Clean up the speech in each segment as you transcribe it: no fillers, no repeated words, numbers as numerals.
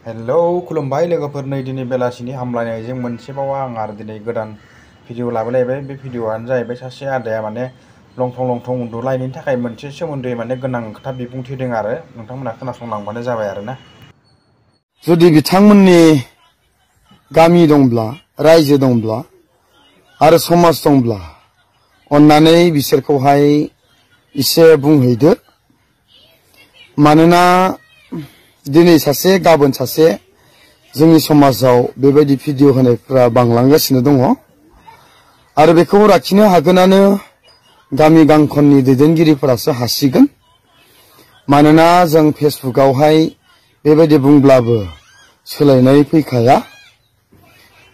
Hello खुलुमबाय लोगोफोर, नै दिनै बेलासिनि हामलायनायजों मोनसेबाव आं आरो दिनै गोदान भिडिअ लाबोलायबाय। बे भिडिअआनो जाहैबाय सासे आदाया लंथं लंथं उन्दुलायनायनि थाखाय मोनसे सोमोन्दै गोनां खोथा बिबुंथि होदों आरो नोंथांमोना खोनासंलांबानो जाबाय आरोना। जुदि बिथांमोननि गामि दंब्ला, रायजो दंब्ला आरो समाज दंब्ला अन्नानै बिसोरखौहाय एसे बुंहैदो। मानोना दिनै सासे गाबोन सासे जोंनि समाजाव बेबायदि भिडिअ होनायफ्रा बांलांगासिनो दङ आरो बेखौ लाखिनो हागोनानो गामि गांखननि दैदेनगिरिफोरासो हासिगोन। मानोना जों फेसबुकआवहाय बेबायदि बुंब्लाबो सोलायनाय फैखाया।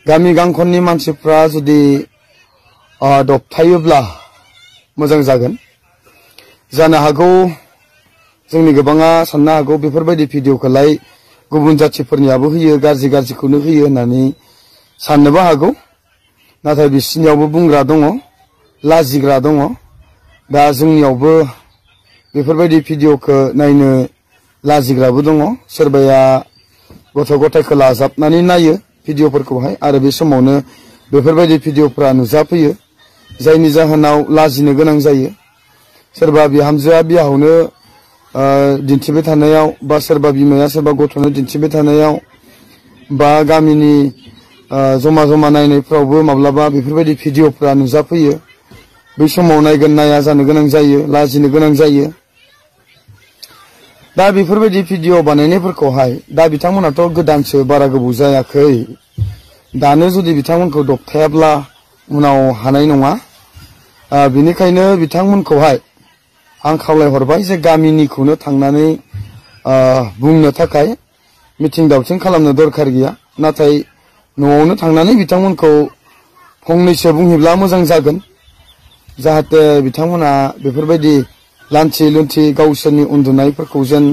गामि गांखननि मानसिफ्रा जुदि दबथायोब्ला मोजां जागोन। जानो हागौ जोंनि गोबाङा साननो हागौ बेफोरबायदि भिडिअखौलाय गुबुन जाथिफोरनियाबो होयो, गाज्रि गाज्रिखौनो होयो होननानै साननोबो हागौ। नाथाय बिसिनियावबो बुंग्रा दङ, लाजिग्रा दङ। दा जोंनियावबो बेफोरबायदि भिडिअखौ नायनो लाजिग्राबो दङ। सोरबाया गथ' गथायखौ लाजाबनानै नायो भिडिअफोरखौहाय, आरो बे समावनो बेफोरबायदि भिडिअफ्रा नुजाफैयो, जायनि जाहोनाव लाजिनो गोनां जायो। सोरबा बिहामजोआ बिहावनो दिन्थिबाय थानायाव, बा सोरबा बिमाया सोरबा गथ'नो दिन्थिबाय थानायाव, बा गामिनि जमा जमा नायनायफ्रावबो माब्लाबा बेफोरबायदि भिडिअफ्रा नुजाफैयो। बै समाव नायगोन नाया जानो गोनां जायो, लाजिनो गोनां जायो। दा बेफोरबायदि भिडिअ बानायनायफोरखौहाय दा बिथांमोनाथ' गोदानसो, बारा गोबाव जायाखै। दानो जुदि बिथांमोनखौ दबथायाब्ला उनाव हानाय नङा। बिनिखायनो बिथांमोनखौहाय आं खावलायहरबाय जे गामिनिखौनो थांनानै बुंनो थाखाय मिथिं दावथिं खालामनो दरखार गैया। नाथाय न'आवनो थांनानै बिथांमोनखौ फंनैसो बुंहैब्ला मोजां जागोन, जाहाथे बिथांमोना बेफोरबायदि लान्थि लुन्थि गावसोरनि उन्दुनायफोरखौ जेन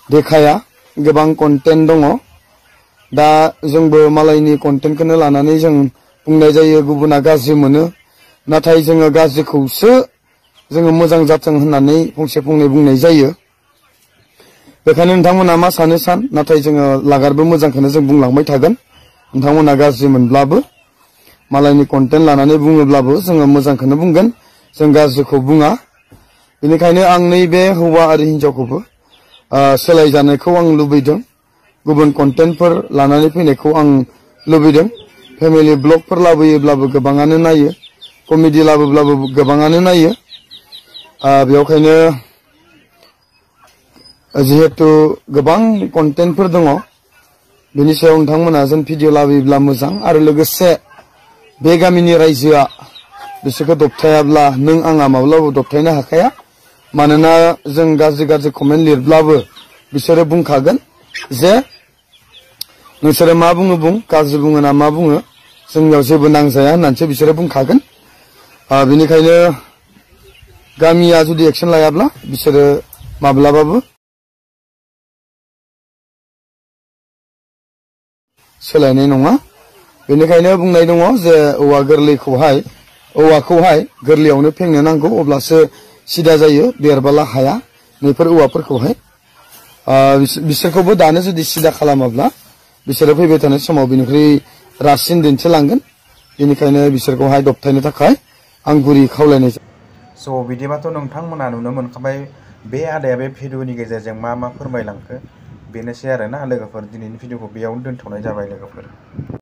देखाया। गोबां कन्टेन्ट दङ। दा जोंबो मालायनि कन्टेन्टखौनो लानानै जों बुंनाय जायो, गुबुना गाज्रि मोनो। नाथाय जोङो गाज्रिखौसो जोङो मोजां जाथों होननानै फंसे फंनै बुंनाय जायो। बेखायनो नोंथांमोना मा सानो सान, नाथाय जोङो लागारबो मोजांखौनो जों बुंलांबाय थागोन। नोंथांमोना गाज्रि मोनब्लाबो, मालायनि कन्टेन्ट लानानै बुङोब्लाबो जोङो मोजांखौनो बुंगोन, जों गाज्रिखौ बुङा। बेनिखायनो आं नैबे हौवा आरो हिन्जावखौबो सोलायजानायखौ आं लुबैदों। गुबुन कन्टेन्टफोर लानानै फैनायखौ आं लुबैदों। फेमिलि ब्लगफोर लाबोयोब्लाबो गोबाङानो नायो, कमेडि लाबोब्लाबो गोबाङानो नायो। बेवखायनो जिहेतु गोबां कन्टेन्टफोर दङ, बेनि सायाव नोंथांमोना जेन भिडिअ लाबोयोब्ला मोजां। आरो लोगोसे बे गामिनि रायजोआ बिसोरखौ दबथायाब्ला नों आंहा माब्लाबाबो दबथायनो हाखाया। मानोना जों गाज्रि गाज्रि कमेन्ट लिरब्लाबो बिसोरो बुंखागोन जे नोंसोरो मा बुङो बुं, गाज्रि बुङो ना मा बुङो, जोंनियाव जेबो नांजाया होननानैसो बिसोरो बुंखागोन। बेनिखायनो गामिया जुदि एक्सन लायाब्ला बिसोरो माब्लाबाबो सोलायनाय नङा। बेनिखायनो बुंनाय दङ जे औवाखौहाय गोरलैयावनो फेंनो नांगौ, अब्लासो सिदा जायो, देरबोला हाया। बेफोर औवाफोरखौहाय बिसोरखौबो दानो जुदि सिदा खालामाब्ला बिसोरो फैबाय थानाय समाव बिनिख्रुइ रासिन दिन्थिलांगोन। बेनिखायनो बिसोरखौहाय दबथायनो थाखाय आं गुरै खावलायनाय जायो। स' बिदिबाथ' नोंथांमोना नुनो मोनखाबाय बे आदाया बे भिडिअनि गेजेरजों मा मा फोरमायलांखो। बेनोसै आरोना लोगोफोर, दिनैनि भिडिअखौ बेयावनो दोनथ'नाय जाबाय लोगोफोर।